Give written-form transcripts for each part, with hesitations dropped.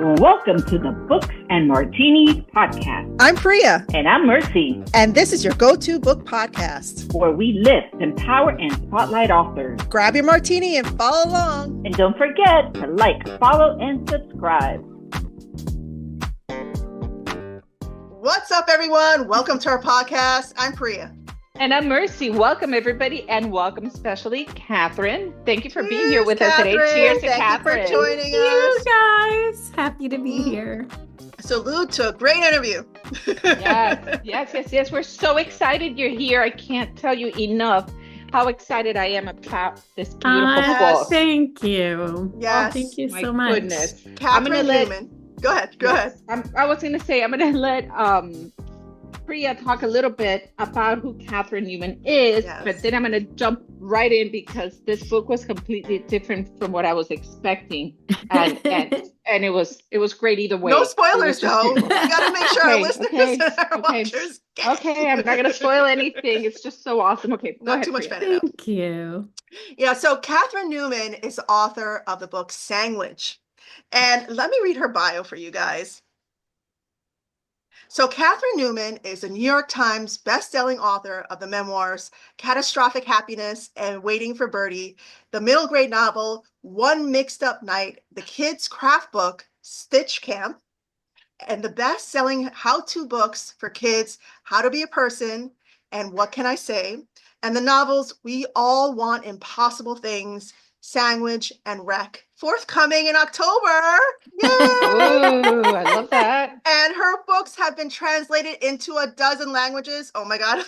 Welcome to the Books and Martinis Podcast. I'm Priya. And I'm Mercy. And this is your go-to book podcast, where we lift, empower, and spotlight authors. Grab your martini and follow along. And don't forget to like, follow, and subscribe. What's up, everyone? Welcome to our podcast. I'm Priya. And I'm Mercy. Welcome, everybody, and welcome especially Catherine. Thank you for being here with Catherine. us today. Cheers to Thank Catherine. You for joining us. You guys. Happy to be here. Salute to a great interview. Yes. We're so excited you're here. I can't tell you enough how excited I am about this beautiful book. Thank you. Yes. Oh, thank you My so much. Goodness. Catherine Newman. Go ahead. I was going to say, I'm going to let Priya talk a little bit about who Catherine Newman is, but then I'm going to jump right in because this book was completely different from what I was expecting, and it was great either way. No spoilers, though. We got to make sure our listeners and our watchers get it. Okay, I'm not going to spoil anything. It's just so awesome. Okay, not too much better. Thank you. Yeah, so Catherine Newman is the author of the book Sandwich, and let me read her bio for you guys. So Catherine Newman is a New York Times best-selling author of the memoirs Catastrophic Happiness and Waiting for Birdie, the middle grade novel One Mixed Up Night, the kids' craft book Stitch Camp, and the best-selling how-to books for kids, How to Be a Person and What Can I Say, and the novels We All Want Impossible Things, Sandwich, and Wreck, forthcoming in October. Yay! Ooh, I love that. And her books have been translated into a dozen languages. Oh my God.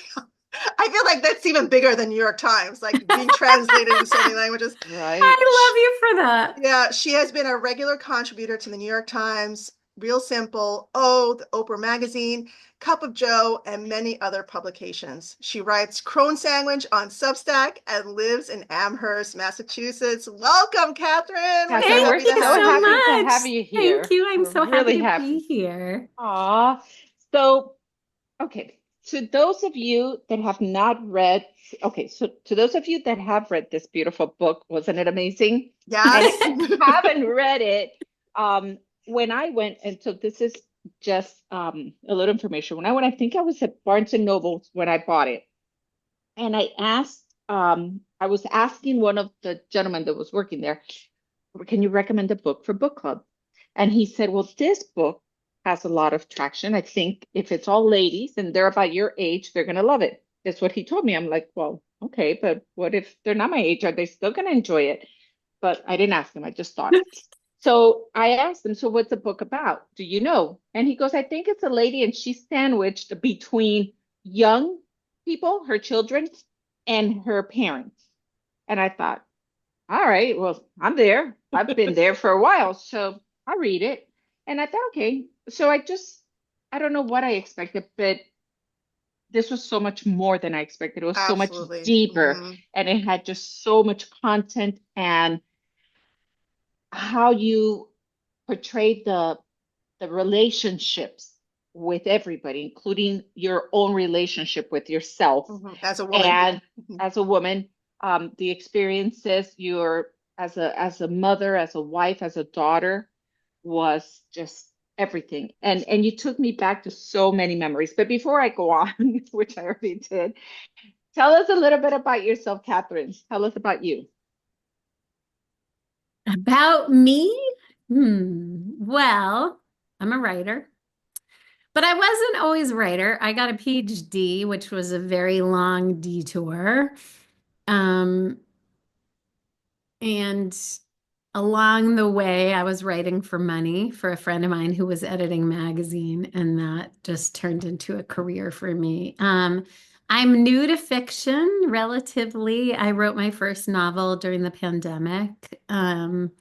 I feel like that's even bigger than New York Times, like being translated in so many languages. Right. I love you for that. Yeah, she has been a regular contributor to the New York Times, Real Simple, the Oprah Magazine, Cup of Joe, and many other publications. She writes Crone Sandwich on Substack and lives in Amherst, Massachusetts. Welcome, Catherine. Thank you so much. To have you here. Thank you. I'm so really happy to be here. Aw. So, okay. To those of you that have not read, to those of you that have read this beautiful book, wasn't it amazing? Yes. And if you haven't read it, when I went, and so this is just a little information. When I went, I think I was at Barnes and Noble when I bought it. And I was asking one of the gentlemen that was working there, can you recommend a book for book club? And he said, well, this book has a lot of traction. I think if it's all ladies and they're about your age, they're going to love it. That's what he told me. I'm like, well, okay, but what if they're not my age? Are they still going to enjoy it? But I didn't ask him. I just thought. So I asked him, so what's the book about? Do you know? And he goes, I think it's a lady and she's sandwiched between young people, her children, and her parents. And I thought, all right, well, I'm there. I've been there for a while. So I read it. And I thought, okay. So I don't know what I expected, but this was so much more than I expected. It was Absolutely. So much deeper. And it had just so much content and how you portrayed the relationships with everybody, including your own relationship with yourself as a woman, and as a woman, the experiences as a mother, as a wife, as a daughter was just everything. And you took me back to so many memories. But before I go on, which I already did, tell us a little bit about yourself, Catherine. Tell us about you. About me? Well, I'm a writer, but I wasn't always a writer. I got a PhD, which was a very long detour. And along the way, I was writing for money for a friend of mine who was editing magazine, and that just turned into a career for me. I'm new to fiction relatively. I wrote my first novel during the pandemic. And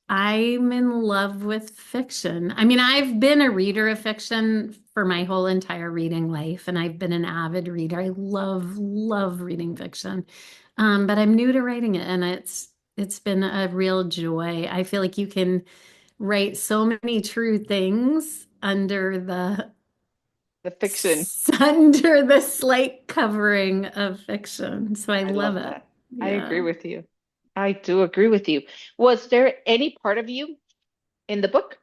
I'm in love with fiction. I mean, I've been a reader of fiction for my whole entire reading life, and I've been an avid reader. I love reading fiction. But I'm new to writing it, and it's been a real joy. I feel like you can write so many true things under the fiction, under the slight covering of fiction. So I love it. Yeah. I agree with you. I do agree with you. Was there any part of you in the book.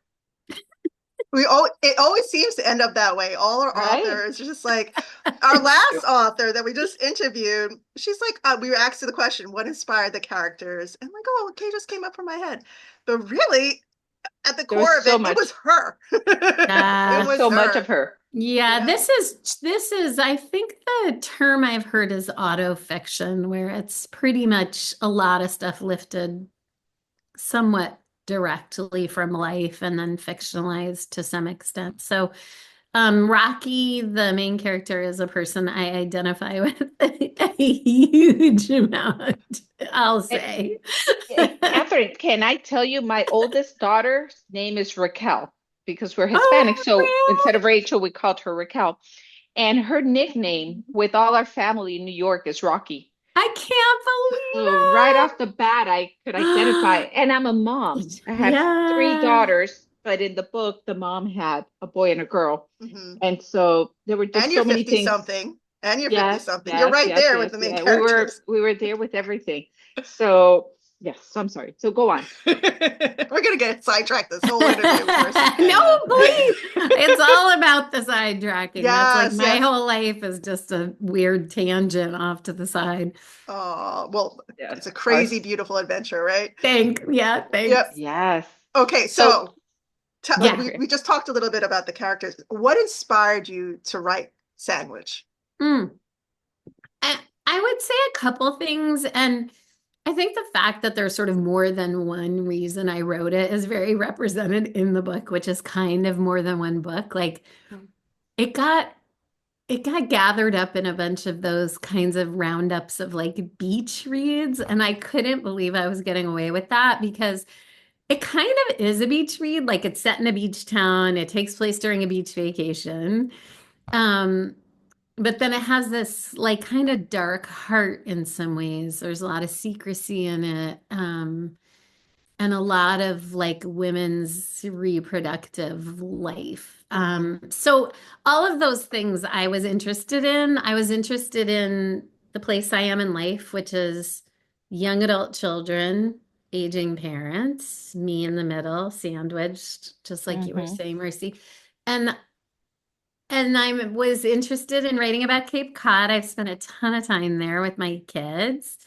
It always seems to end up that way. All our Right. authors, just like our last author that we just interviewed, she's like, we were asked the question, what inspired the characters? And I'm like, oh, okay, just came up from my head. But really, at the There was core of so it, much. it was her. Yeah. It was So much her. of her. Yeah, Yeah. this is I think the term I've heard is autofiction, where it's pretty much a lot of stuff lifted somewhat directly from life and then fictionalized to some extent. So Rocky, the main character, is a person I identify with a huge amount, I'll say. Catherine, can I tell you my oldest daughter's name is Raquel because we're Oh, Hispanic. So really? instead of Rachel, we called her Raquel. And her nickname with all our family in New York is Rocky. I can't believe So right it. off the bat, I could identify. And I'm a mom. I have 3 Yeah. daughters, but in the book, the mom had a boy and a girl. Mhm. And so there were just And you're so many 50 things. something. And you're Yes, 50 something. yes, You're right yes, there yes, with the main yeah. characters. We were there with everything. So yes, I'm sorry. So go on. We're gonna get sidetracked this whole interview first. No, please. It's all about the sidetracking. That's like Yes, my yes. whole life is just a weird tangent off to the side. Oh, well, Yes. it's a crazy, beautiful adventure, right? Thanks. Yep. Yes. Okay, So- Yeah. we just talked a little bit about the characters. What inspired you to write Sandwich? Mm. I would say a couple things, and I think the fact that there's sort of more than one reason I wrote it is very represented in the book, which is kind of more than one book. Like it got gathered up in a bunch of those kinds of roundups of like beach reads, and I couldn't believe I was getting away with that because it kind of is a beach read. Like it's set in a beach town, it takes place during a beach vacation. But then it has this like kind of dark heart in some ways. There's a lot of secrecy in it. And a lot of like women's reproductive life. So all of those things I was interested in. I was interested in the place I am in life, which is young adult children, aging parents, me in the middle, sandwiched, just like you were saying, Mercy. And I was interested in writing about Cape Cod. I've spent a ton of time there with my kids.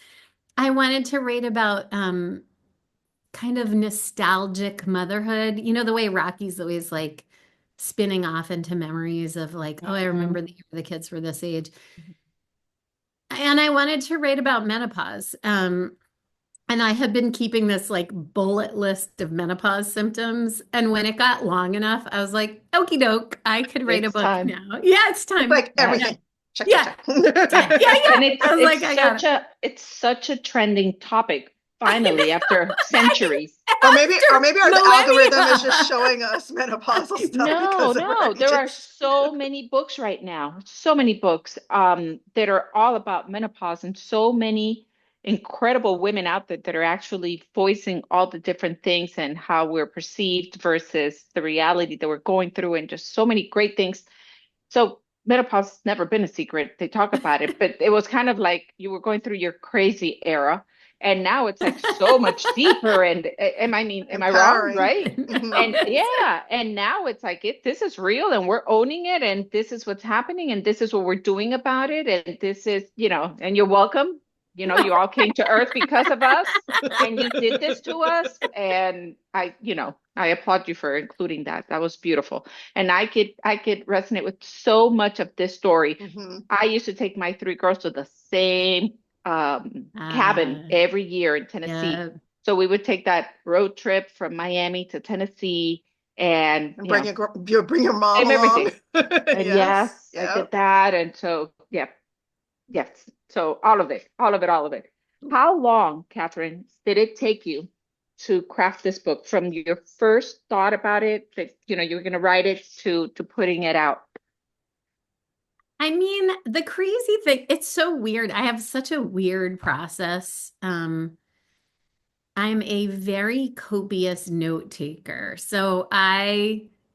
I wanted to write about kind of nostalgic motherhood. You know, the way Rocky's always like spinning off into memories of like, oh, I remember the kids were this age. And I wanted to write about menopause. And I had been keeping this like bullet list of menopause symptoms. And when it got long enough, I was like, okie doke, I could write a It's book time. now. Yeah, it's time. Like everything. Check, Yeah. check, check. Yeah. And I was like, I got it's such a trending topic finally after centuries. Or maybe our millennia. algorithm is just showing us menopausal stuff. No, because of no, our there are ages. so many books right now, so many books that are all about menopause, and so many incredible women out there that are actually voicing all the different things and how we're perceived versus the reality that we're going through, and just so many great things. So menopause has never been a secret. They talk about it, but it was kind of like you were going through your crazy era. And now it's like so much deeper. And am I wrong? Empowering. Right. Mhm. And yeah. And now it's like this is real and we're owning it. And this is what's happening. And this is what we're doing about it. And this is, and you're welcome. You all came to Earth because of us. And you did this to us. And I applaud you for including that. That was beautiful. And I could resonate with so much of this story. Mhm. I used to take my 3 girls to the same cabin every year in Tennessee. Yeah. So we would take that road trip from Miami to Tennessee and And bring your mom and along. everything. And yes, I did that. And so, yes. So all of it. How long, Catherine, did it take you to craft this book from your first thought about it that, you were going to write it to putting it out? I mean, the crazy thing, it's so weird. I have such a weird process. I'm a very copious note taker. So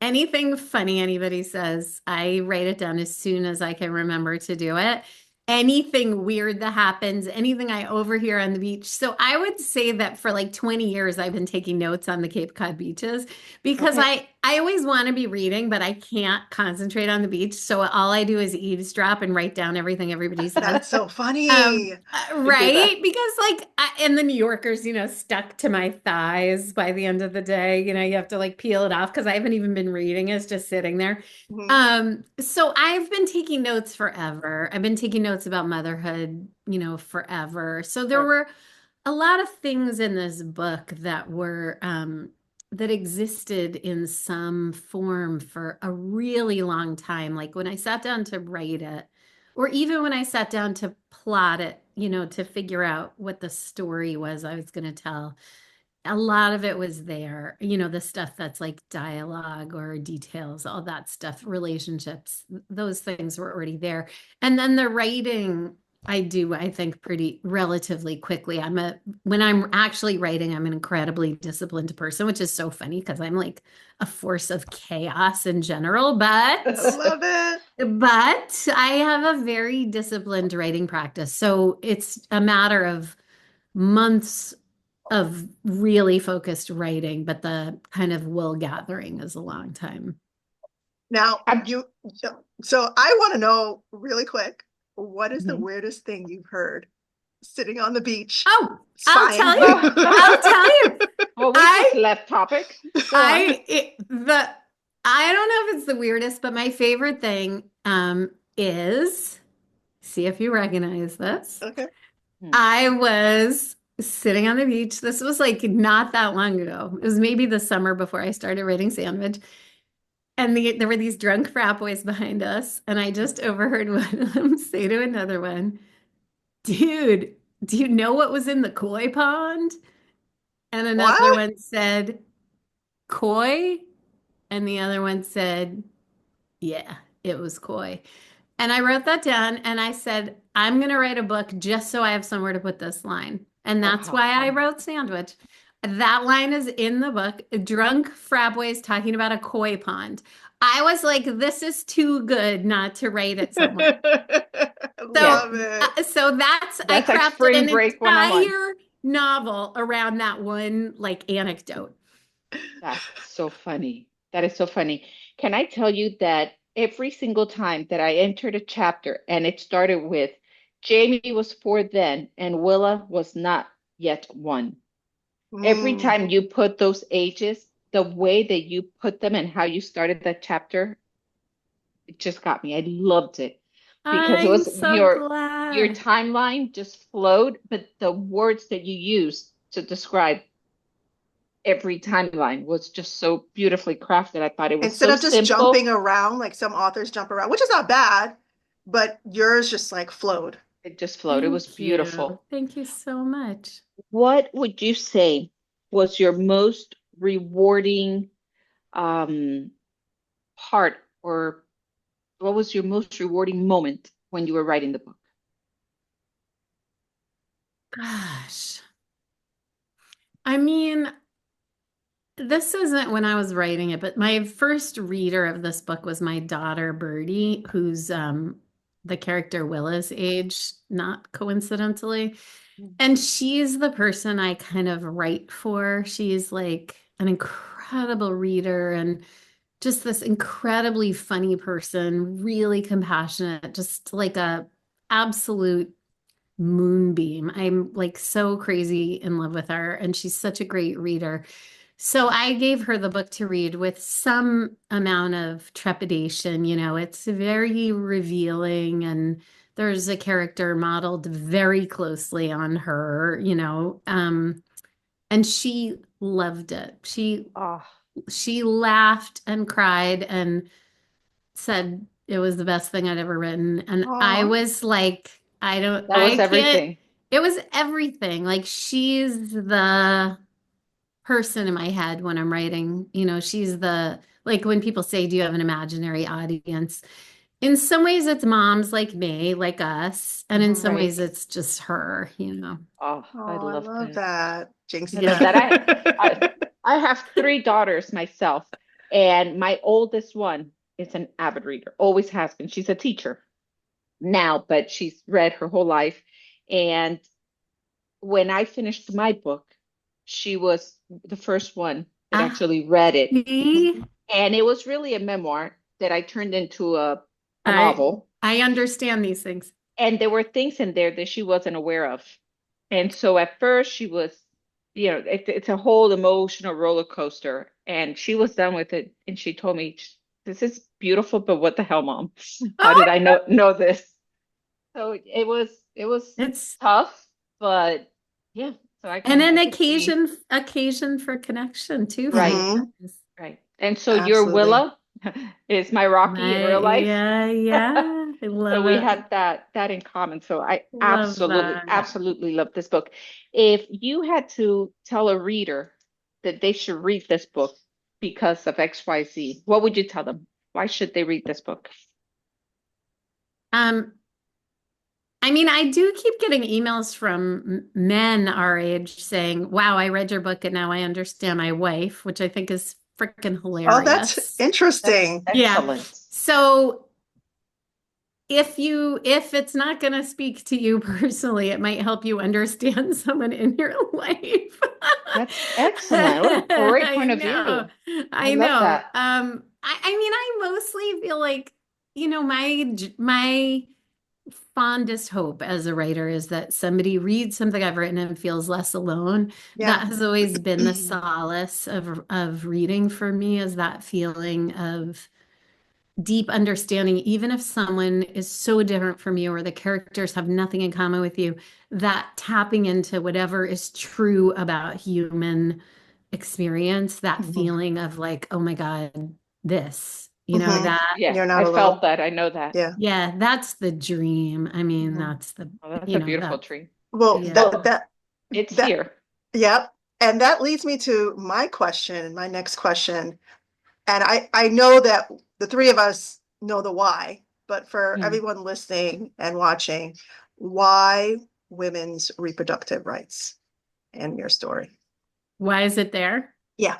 anything funny anybody says, I write it down as soon as I can remember to do it. anything weird that happens, anything I overhear on the beach. So I would say that for like 20 years, I've been taking notes on the Cape Cod beaches because Okay. I always want to be reading, but I can't concentrate on the beach. So all I do is eavesdrop and write down everything everybody says. That's so funny. I do that. Right? Because like, and the New Yorkers, stuck to my thighs by the end of the day. You have to like peel it off because I haven't even been reading. It's just sitting there. Mhm. So I've been taking notes forever. I've been taking notes about motherhood, forever. So there Sure. were a lot of things in this book that were that existed in some form for a really long time. Like when I sat down to write it, or even when I sat down to plot it, to figure out what the story was I was going to tell, a lot of it was there, the stuff that's like dialogue or details, all that stuff, relationships, those things were already there. And then the writing, I think, pretty relatively quickly. When I'm actually writing, I'm an incredibly disciplined person, which is so funny because I'm like a force of chaos in general, I love it. but I have a very disciplined writing practice. So it's a matter of months of really focused writing, but the kind of wool gathering is a long time. Now, I'm- so I want to know really quick, what is the Mhm. weirdest thing you've heard sitting on the beach? Oh, Sighing? I'll tell you. I'll tell you. Well, we I- just left topic. Go on. I don't know if it's the weirdest, but my favorite thing is, see if you recognize this. Okay. I was sitting on the beach. This was like not that long ago. It was maybe the summer before I started writing Sandwich. And there were these drunk frat boys behind us. And I just overheard one of them say to another one, "Dude, do you know what was in the koi pond?" And another What? one said, "Koi?" And the other one said, "Yeah, it was koi." And I wrote that down and I said, I'm going to write a book just so I have somewhere to put this line. And that's how why I fun. wrote Sandwich. That line is in the book. Drunk frat boys talking about a koi pond. I was like, this is too good not to write it somewhere. Love it. So I That's like crafted spring an break 101. entire novel around that one like anecdote. That's so funny. That is so funny. Can I tell you that every single time that I entered a chapter and it started with Jamie was 4 then and Willa was not yet 1. Every Mm. time you put those ages, the way that you put them and how you started that chapter, it just got me. I loved it because it I'm was so your glad. timeline just flowed, but the words that you used to describe every timeline was just so beautifully crafted. I thought it was Instead so of just simple. jumping around like some authors jump around, which is not bad, but yours just like flowed. It just flowed. It was Thank beautiful. you. Thank you so much. What would you say was your most rewarding part, or what was your most rewarding moment when you were writing the book? Gosh. I mean, this isn't when I was writing it, but my first reader of this book was my daughter Birdie, who's the character Willa's age, not coincidentally. And she's the person I kind of write for. She's like an incredible reader and just this incredibly funny person, really compassionate, just like a absolute moonbeam. I'm like so crazy in love with her, and she's such a great reader. So I gave her the book to read with some amount of trepidation. It's very revealing, and there's a character modeled very closely on her, and she loved it. Oh, She laughed and cried and said it was the best thing I'd ever written. And I Aw. was like, that was everything. it was everything. Like she's the person in my head when I'm writing, she's like when people say, do you have an imaginary audience? In some ways it's moms like me, like us. And in some Right. ways it's just her, Oh, Oh, I I love love that. that. Jinx. I love that. I have 3 daughters myself, and my oldest one is an avid reader, always has been. She's a teacher. now, but she's read her whole life. And when I finished my book, she was the first one that Ah, actually read it. see, And it was really a memoir that I turned into a I novel. I understand these things. And there were things in there that she wasn't aware of. And so at first she was, it's a whole emotional roller coaster. And she was done with it. And she told me, this is beautiful, but what the hell, Mom? How Oh, did I know this? So it was it's tough, but yeah, so and an I can see. occasion for connection too for you Right, Hmm. guys. right. And so your Absolutely. Willa is my Rocky in real life. Yeah, I So love we it. had that in common. So I Love absolutely, that. absolutely love this book. If you had to tell a reader that they should read this book because of XYZ, what would you tell them? Why should they read this book? Um, I mean, I do keep getting emails from men our age saying, "Wow, I read your book and now I understand my wife," which I think is freaking Oh, that's hilarious. That's interesting. Yeah. excellent. So if it's not going to speak to you personally, it might help you understand someone in your life. That's excellent. What a great I point of know. view. I I love know. that. I mean, I mostly feel like, my fondest hope as a writer is that somebody reads something I've written and feels less alone. Yeah. That has always been the solace of reading for me, is that feeling of deep understanding, even if someone is so different from you or the characters have nothing in common with you, that tapping into whatever is true about human experience, that Mhm. feeling of like, oh my God, this, Mhm. that, Yeah, You're not I felt alone. that. I know that. Yeah. yeah, that's the dream. I mean, Mhm. that's the, Oh, that's a beautiful that's, tree. Well, yeah. Well, it's that here. yep. And that leads me to my question, my next question. And I know that the three of us know the why, but for Mm. everyone listening and watching, why women's reproductive rights in your story? Why is it there? Yeah.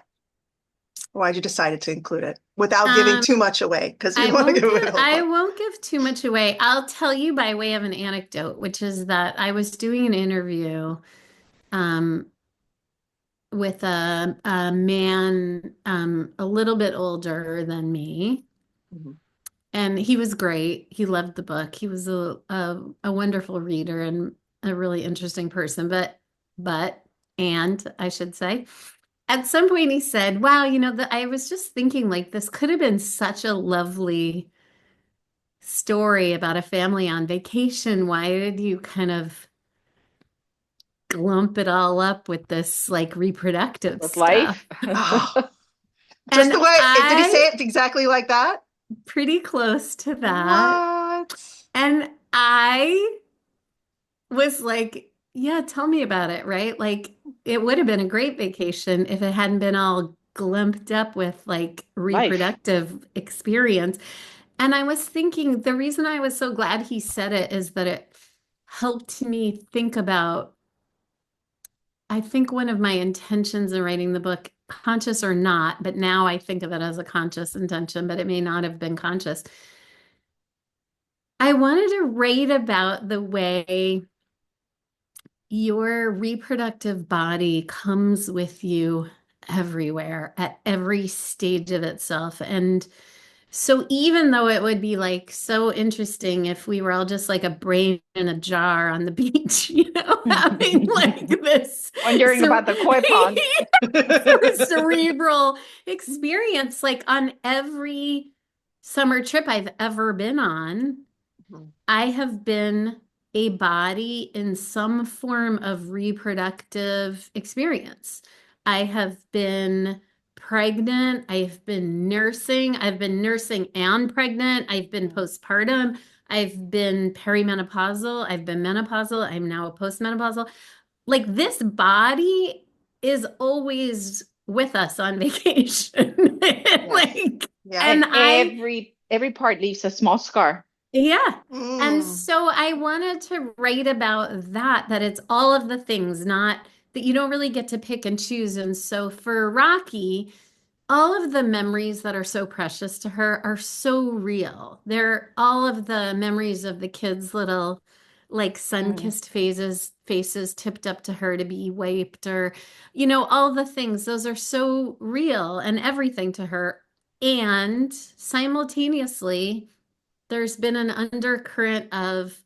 Why'd you decide to include it without giving Um, too much away? Because we want to give away the whole I book. won't give too much away. I'll tell you by way of an anecdote, which is that I was doing an interview um, with a man a little bit older than me, Mhm. and he was great. He loved the book. He was a wonderful reader and a really interesting person. But and I should say, at some point he said, "Wow, I was just thinking like this could have been such a lovely story about a family on vacation. Why did you kind of glump it all up with this like reproductive With stuff?" life. Oh, just And the way, did he say I it exactly like that? pretty close to that. What? And I was like, yeah, tell me about it, right? Like it would have been a great vacation if it hadn't been all glumped up with like Life. reproductive experience. And I was thinking the reason I was so glad he said it is that it helped me think about, I think one of my intentions in writing the book, conscious or not, but now I think of it as a conscious intention, but it may not have been conscious. I wanted to write about the way your reproductive body comes with you everywhere at every stage of itself. And so even though it would be like so interesting if we were all just like a brain in a jar on the beach, having like this Wondering about the koi pond. cerebral experience, like on every summer trip I've ever been on, Mhm. I have been a body in some form of reproductive experience. I have been pregnant. I've been nursing and pregnant. I've been postpartum. I've been perimenopausal. I've been menopausal. I'm now a postmenopausal. Like this body is always with us on vacation. Yes. Like, Yeah. and And every part leaves a small scar. yeah. And Mm. so I wanted to write about that it's all of the things, not that you don't really get to pick and choose. And so for Rocky, all of the memories that are so precious to her are so real. They're all of the memories of the kids' little like sun-kissed faces tipped up to her to be wiped, or all the things. Those are so real and everything to her. And simultaneously, there's been an undercurrent of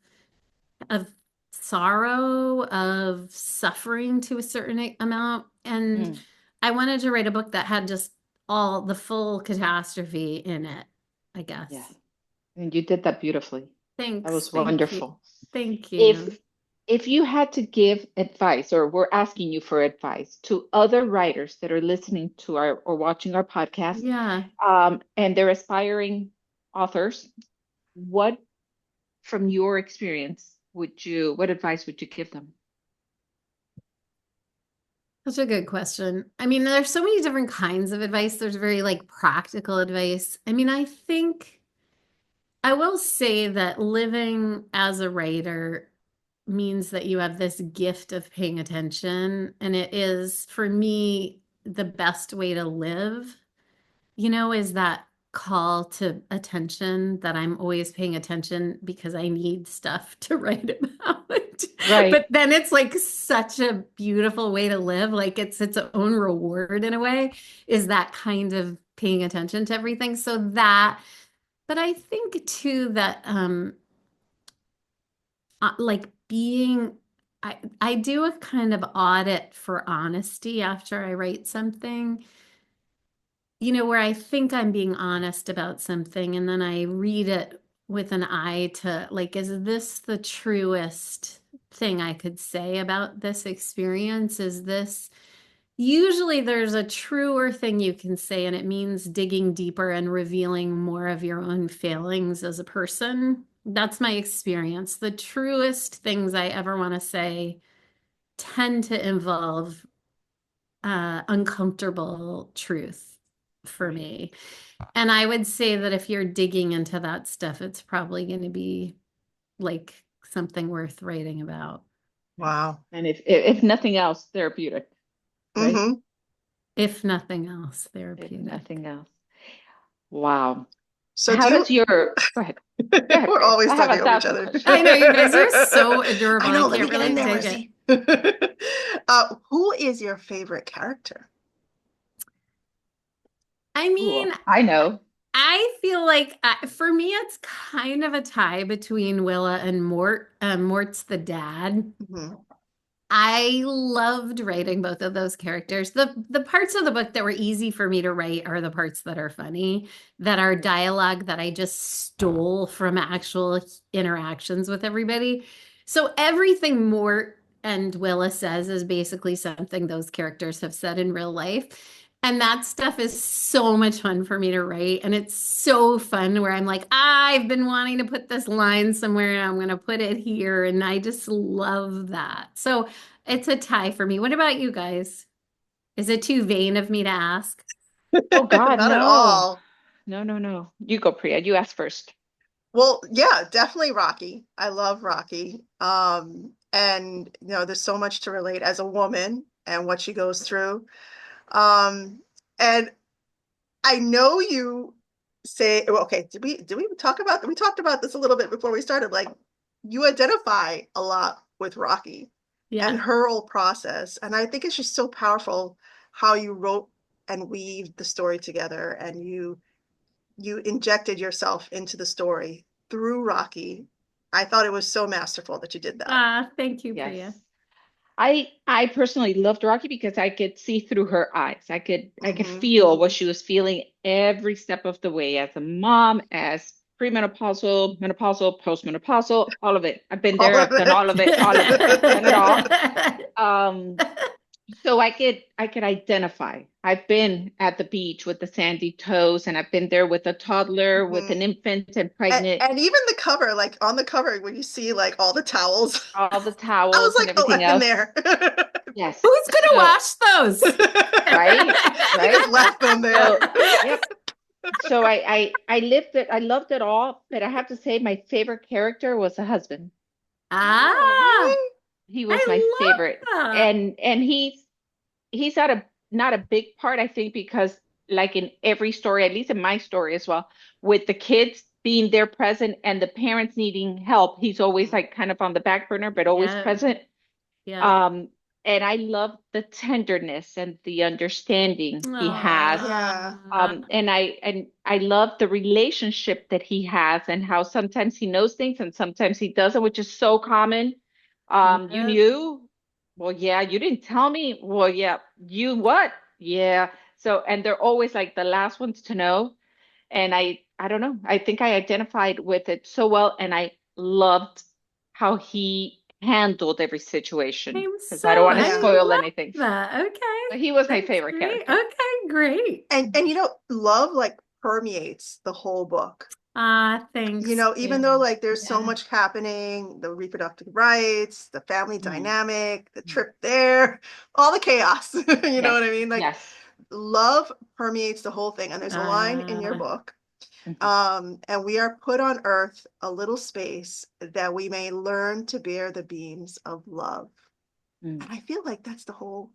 sorrow, of suffering to a certain amount. And I wanted to write a book that had just all the full catastrophe in it, I guess. Yeah. And you did that beautifully. Thanks. That was Thank you. wonderful. Thank you. If you had to give advice, or we're asking you for advice to other writers that are listening to our or watching our podcast, Yeah. and they're aspiring authors, what, from your experience, what advice would you give them? Such a good question. I mean, there's so many different kinds of advice. There's very like practical advice. I mean, I think I will say that living as a writer means that you have this gift of paying attention. And it is, for me, the best way to live, is that call to attention, that I'm always paying attention because I need stuff to write about. Right. But then it's like such a beautiful way to live. Like it's its own reward in a way, is that kind of paying attention to everything. So that, but I think too that like being, I do a kind of audit for honesty after I write something, where I think I'm being honest about something, and then I read it with an eye to like, is this the truest thing I could say about this experience? Is this, usually there's a truer thing you can say, and it means digging deeper and revealing more of your own failings as a person. That's my experience. The truest things I ever want to say tend to involve uncomfortable truth for me. And I would say that if you're digging into that stuff, it's probably going to be like something worth writing about. Wow. And if nothing else, therapeutic. Right? Mm-hmm. If nothing else, If therapeutic. nothing else. Wow. So How does your go ahead. We're always I have talking over each 1,000 other. questions. I know you guys are so adorable. I know. Let can't me get really in there, take it. Marcy. Who is your favorite character? I mean, Ooh, I know. I feel like for me, it's kind of a tie between Willa and Mort. Mort's the dad. Mm-hmm. I loved writing both of those characters. The parts of the book that were easy for me to write are the parts that are funny, that are dialogue that I just stole from actual interactions with everybody. So everything Mort and Willa says is basically something those characters have said in real life. And that stuff is so much fun for me to write. And it's so fun where I'm like, I've been wanting to put this line somewhere and I'm going to put it here. And I just love that. So it's a tie for me. What about you guys? Is it too vain of me to ask? Oh God, Not no. at all. No. You go, Priya. You ask first. Well, yeah, definitely Rocky. I love Rocky. And there's so much to relate as a woman and what she goes through. And I know you say, well, okay, did we talk about, we talked about this a little bit before we started, like you identify a lot with Rocky and her whole process. And I think it's just so powerful how you wrote and weaved the story together, and you injected yourself into the story through Rocky. I thought it was so masterful that you did that. Thank you, Yes. Priya. I personally loved Rocky because I could see through her eyes. I could feel what she was feeling every step of the way, as a mom, as premenopausal, menopausal, postmenopausal, all of it. I've been there. I've done all of it. All of it. I've done it all. So I could identify. I've been at the beach with the sandy toes, and I've been there with a toddler, with an infant and pregnant. And even the cover, like on the cover, when you see like all the towels. All the towels, I was like, and everything I've else. been there. Yes. Who's gonna wash those? Right? You just left them there. Yep. So I lived it. I loved it all, but I have to say my favorite character was the husband. He was my favorite. That. And he's not a big part, I think, because like in every story, at least in my story as well, with the kids being there present and the parents needing help. He's always like kind of on the back burner, but always Yeah. present. Yeah. And I love the tenderness and the understanding he has. Yeah. And I love the relationship that he has and how sometimes he knows things and sometimes he doesn't, which is so common. You Yep. knew? Well, yeah, you didn't tell me. Well, yeah, you what? Yeah. So, and they're always like the last ones to know. And I don't know. I think I identified with it so well, and I loved how he handled every situation. Because I don't want to Yeah. spoil anything. Okay. But he was my That's favorite great. character. Okay, great. And you know, love like permeates the whole book. Thanks. You know, even though like there's so Yeah. much happening, the reproductive rights, the family dynamic, the trip there, all the chaos. You know what I mean? Like Yes. love permeates the whole thing. And there's a line in your book. And we are put on earth a little space that we may learn to bear the beams of love. And I feel like that's the whole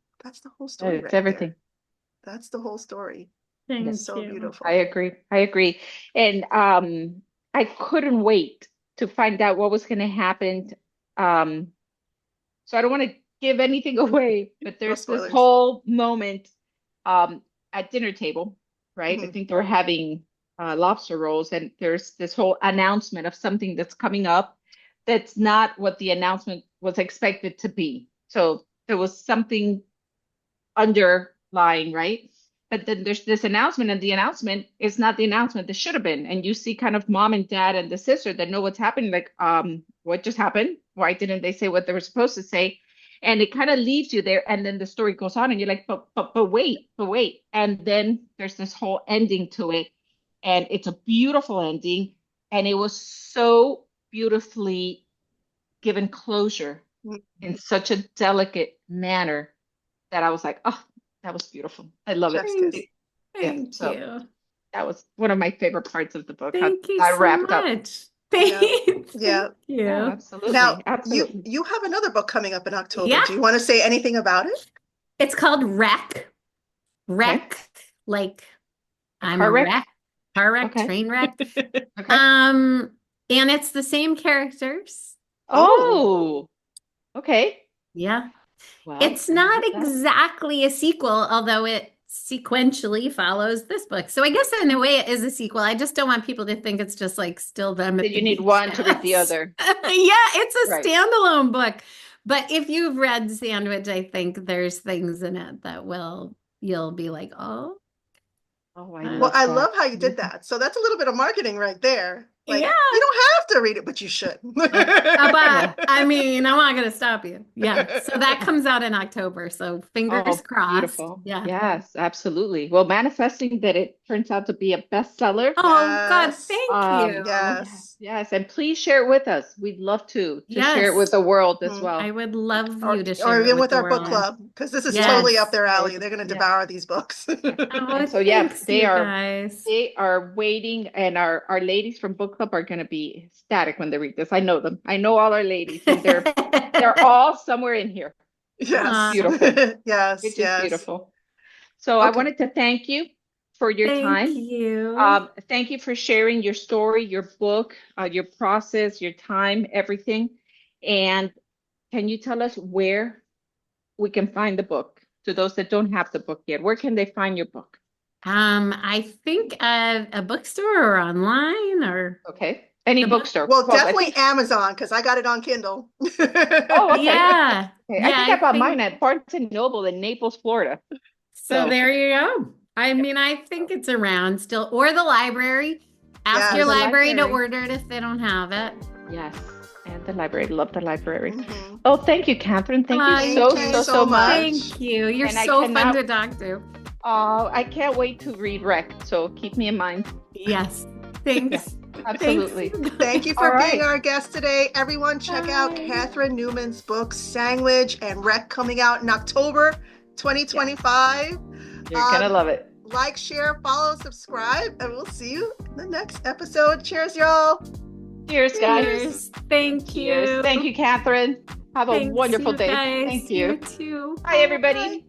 story. It's Right everything. there. That's the whole story. Thank It's so you. beautiful. I agree. And I couldn't wait to find out what was going to happen. So I don't want to give anything away, but there's this spoilers. whole moment at dinner table, right? I Mhm. think they were having lobster rolls, and there's this whole announcement of something that's coming up that's not what the announcement was expected to be. So there was something underlying, right? But then there's this announcement, and the announcement is not the announcement that should have been. And you see kind of mom and dad and the sister that know what's happening, like, what just happened? Why didn't they say what they were supposed to say? And it kind of leaves you there. And then the story goes on, and you're like, but wait. And then there's this whole ending to it. And it's a beautiful ending. And it was so beautifully given closure in such a delicate manner that I was like, oh, that was beautiful. I love it. Thank so you. That was one of my favorite parts of the book. Thank you I so wrapped up. much. Thank Yeah. you. Yeah, absolutely. Now, absolutely. you have another book coming up in October. Yeah. Do you want to say anything about it? It's called Wreck. Wreck, like I'm car a wreck? wreck. Car wreck, Okay. train wreck. Okay. And it's the same characters. Oh, okay. Yeah. Well, It's not exactly a sequel, although it sequentially follows this book. So I guess in a way it is a sequel. I just don't want people to think it's just like still them. That you need one to read the other. Yeah, it's a Right. standalone book. But if you've read Sandwich, I think there's things in it that you'll be like, oh. Oh, Well, I love how you did that. So that's a little bit of marketing right there. Like, Yeah. you don't have to read it, but you should. But I mean, I'm not going to stop you. Yeah. So that comes out in October. So fingers crossed. Beautiful. Yeah. Yes, absolutely. Well, manifesting that it turns out to be a bestseller. Oh, God, Yes. thank you. Yes. And please share it with us. We'd love to share it Yes. with the world as well. I would love you to share Or it even with the our book world. club, because this is Yes. totally up their alley. They're going to Yeah. devour these books. Oh, So, yeah, thanks, they you are- guys. They are waiting, and our ladies from book club are going to be ecstatic when they read this. I know them. I know all our ladies, and they're all somewhere in here. Yes. Beautiful. Yes. It's just Yes. beautiful. So I Okay. wanted to thank you for your Thank time. you. Thank you for sharing your story, your book, your process, your time, everything. And can you tell us where we can find the book? To those that don't have the book yet, where can they find your book? I think a bookstore or online or Okay. Any The bookstore. Well, I definitely think- Amazon, because I got it on Kindle. Oh, okay. yeah. Okay. Yeah, I think I bought think- mine at Barnes and Noble in Naples, Florida. So So- there you go. I mean, I think it's around still, or the library. Ask Yeah, your the library to library. order it if they don't have it. Yes. And the library. Love the library. Mhm. Oh, thank you, Catherine. Thank Thank you you so so much. Thank you. You're And I so fun cannot- to talk to. I can't wait to read Wreck. So keep me in mind. Yes. Thanks. Absolutely. Thanks. Thank you for All being right. our guest today. Everyone, check out Bye. Catherine Newman's book, Sandwich and Wreck, coming out in October 2025. You're going to love it. Like, share, follow, subscribe, and we'll see you in the next episode. Cheers, y'all. Cheers, guys. Cheers. Thank you. Cheers. Thank you, Catherine. Have a Thanks, wonderful you day. guys. Thank you. You too. Bye, everybody. Bye.